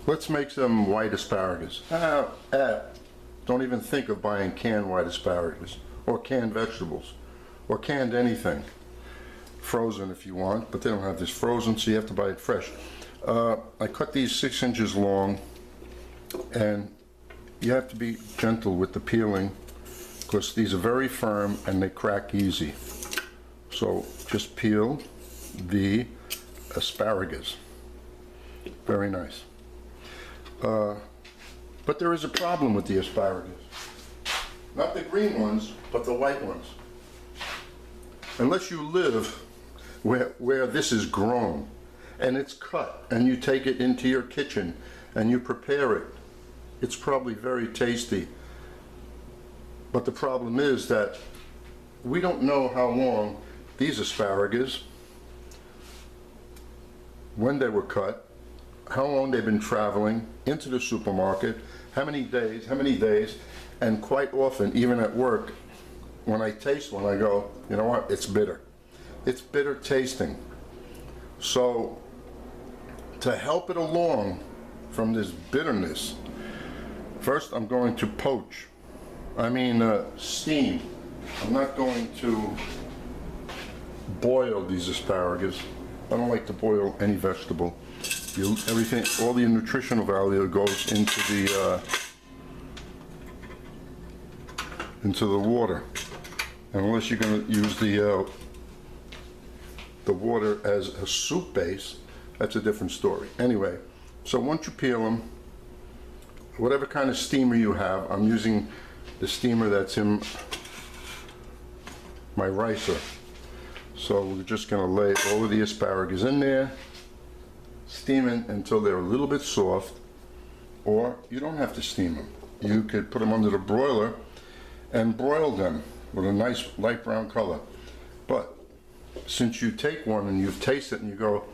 Let's make some white asparagus. Don't even think of buying canned white asparagus or canned vegetables or canned anything. Frozen if you want, but they don't have this frozen, so you have to buy it fresh. I cut these 6 inches long, and you have to be gentle with the peeling because these are very firm and they crack easy. So just peel the asparagus. Very nice. But there is a problem with the asparagus. Not the green ones, but the white ones. Unless you live where this is grown and it's cut and you take it into your kitchen and you prepare it, it's probably very tasty. But the problem is that we don't know how long these asparagus, when they were cut, how long they've been traveling into the supermarket, how many days, and quite often, even at work, when I taste one, I go, you know what, it's bitter. It's bitter tasting. So, to help it along from this bitterness, first I'm going to poach. Steam. I'm not going to boil these asparagus. I don't like to boil any vegetable. Everything, all the nutritional value goes into the water. And unless you're going to use the water as a soup base, that's a different story. Anyway, so once you peel them, whatever kind of steamer you have, I'm using the steamer that's in my ricer. So we're just going to lay all of the asparagus in there, steaming until they're a little bit soft, or you don't have to steam them. You could put them under the broiler and broil them with a nice light brown color. But since you take one and you've tasted it and you go,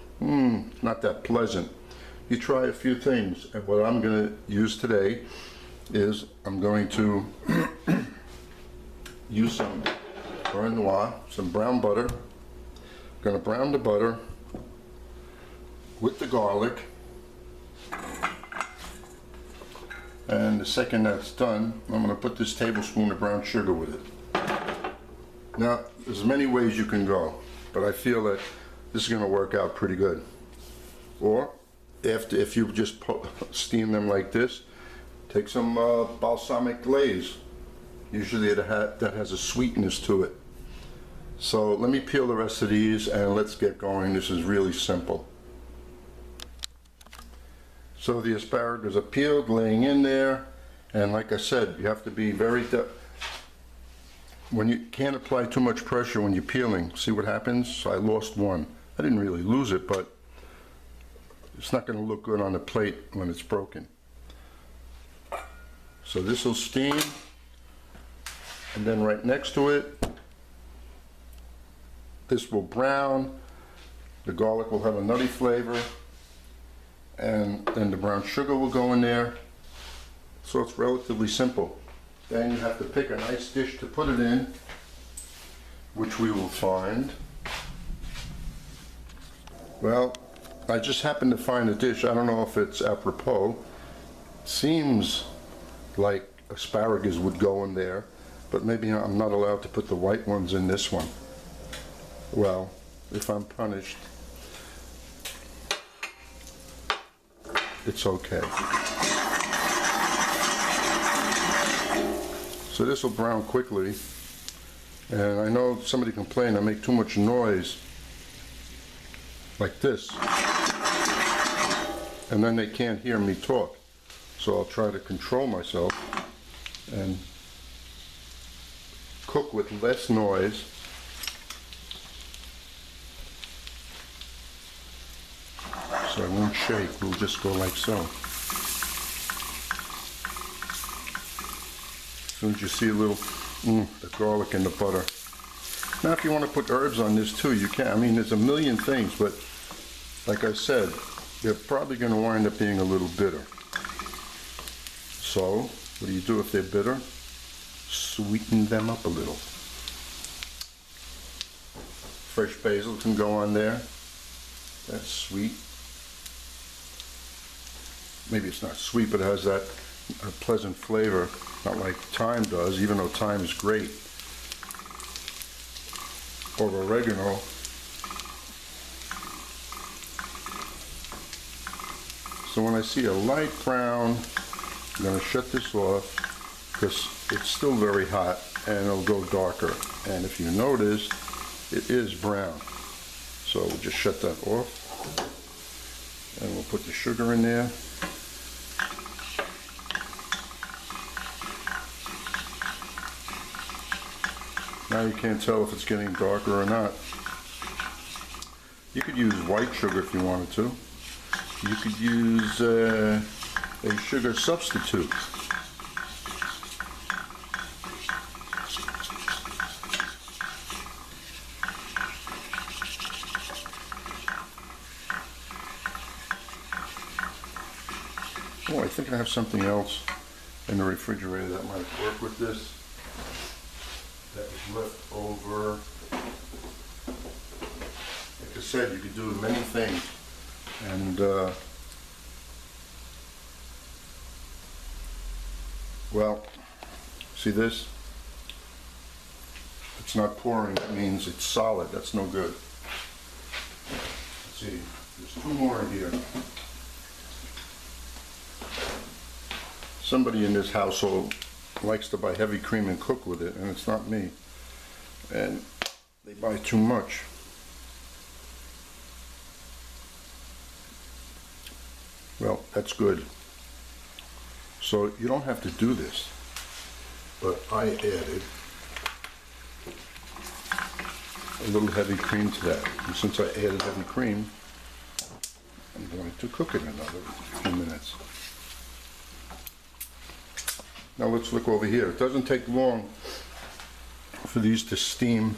not that pleasant, you try a few things. And what I'm going to use today is I'm going to use some beurre noir, some brown butter. I'm going to brown the butter with the garlic, and the second that's done, I'm going to put this tablespoon of brown sugar with it. Now, there's many ways you can go, but I feel that this is going to work out pretty good. Or, if you just steam them like this, take some balsamic glaze. Usually that has a sweetness to it. So let me peel the rest of these and let's get going. This is really simple. So the asparagus are peeled, laying in there, and like I said, you have to be very when you can't apply too much pressure when you're peeling. See what happens? So I lost one. I didn't really lose it, but it's not going to look good on the plate when it's broken. So this will steam, and then right next to it, this will brown. The garlic will have a nutty flavor, and then the brown sugar will go in there. So it's relatively simple. Then you have to pick a nice dish to put it in, which we will find. Well, I just happened to find a dish. I don't know if it's apropos. Seems like asparagus would go in there, but maybe I'm not allowed to put the white ones in this one. Well, if I'm punished, it's okay. So this will brown quickly, and I know somebody complained I make too much noise like this, and then they can't hear me talk. So I'll try to control myself and cook with less noise. So I won't shake, we'll just go like so. As soon as you see a little, the garlic and the butter. Now if you want to put herbs on this too, you can. I mean, there's a million things, but like I said, they're probably going to wind up being a little bitter. So, what do you do if they're bitter? Sweeten them up a little. Fresh basil can go on there. That's sweet. maybe it's not sweet, but it has that pleasant flavor, not like thyme does, even though thyme is great. Or oregano. So when I see a light brown, I'm going to shut this off because it's still very hot and it'll go darker. And if you notice, it is brown. So we'll just shut that off and we'll put the sugar in there. Now you can't tell if it's getting darker or not. You could use white sugar if you wanted to. You could use a sugar substitute. Oh, I think I have something else in the refrigerator that might work with this. That was left over. Like I said, you could do many things. And well, see this? It's not pouring, that means it's solid. That's no good. Let's see, there's two more in here. Somebody in this household likes to buy heavy cream and cook with it, and it's not me. And they buy too much. Well, that's good. So you don't have to do this, but I added a little heavy cream to that. And since I added heavy cream, I'm going to cook it another few minutes. Now let's look over here. It doesn't take long for these to steam.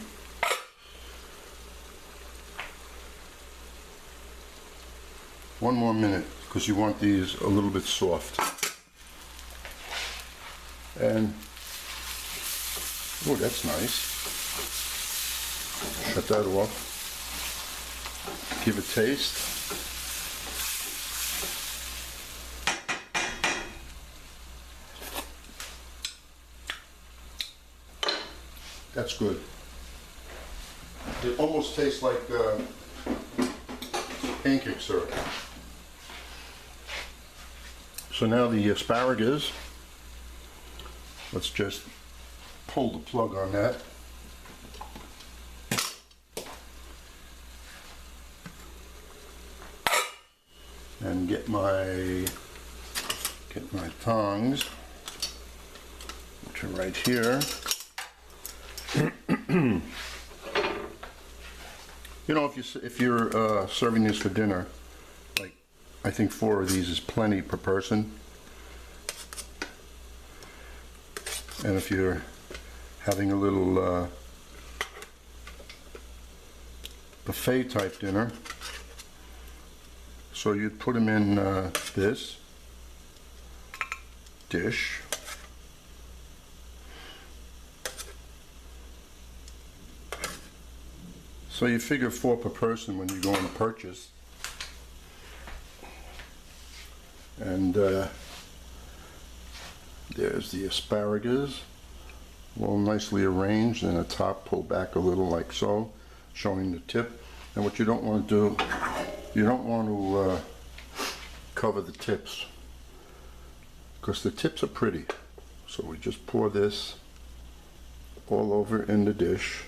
One more minute, because you want these a little bit soft. And, oh, that's nice. Shut that off. Give it a taste. That's good. It almost tastes like pancake syrup. So now the asparagus, let's just pull the plug on that. And get my tongs, which are right here. You know, if you're serving this for dinner, like I think 4 of these is plenty per person. And if you're having a little buffet type dinner, so you'd put them in this dish. So you figure 4 per person when you go on a purchase. And there's the asparagus, all nicely arranged, and the top pulled back a little like so, showing the tip. And what you don't want to do, you don't want to cover the tips, because the tips are pretty. So we just pour this all over in the dish.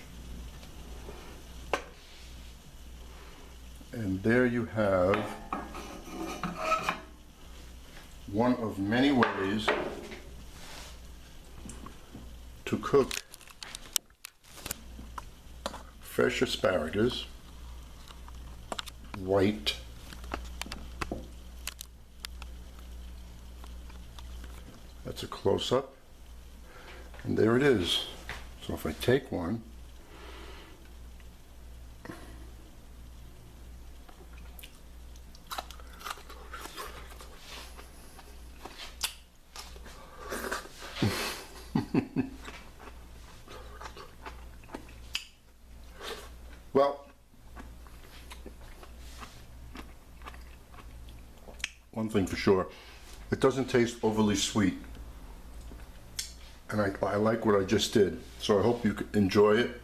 And there you have one of many ways to cook fresh asparagus, white, that's a close-up, and there it is. So if I take one, well, one thing for sure. It doesn't taste overly sweet. And I like what I just did. So I hope you enjoy it.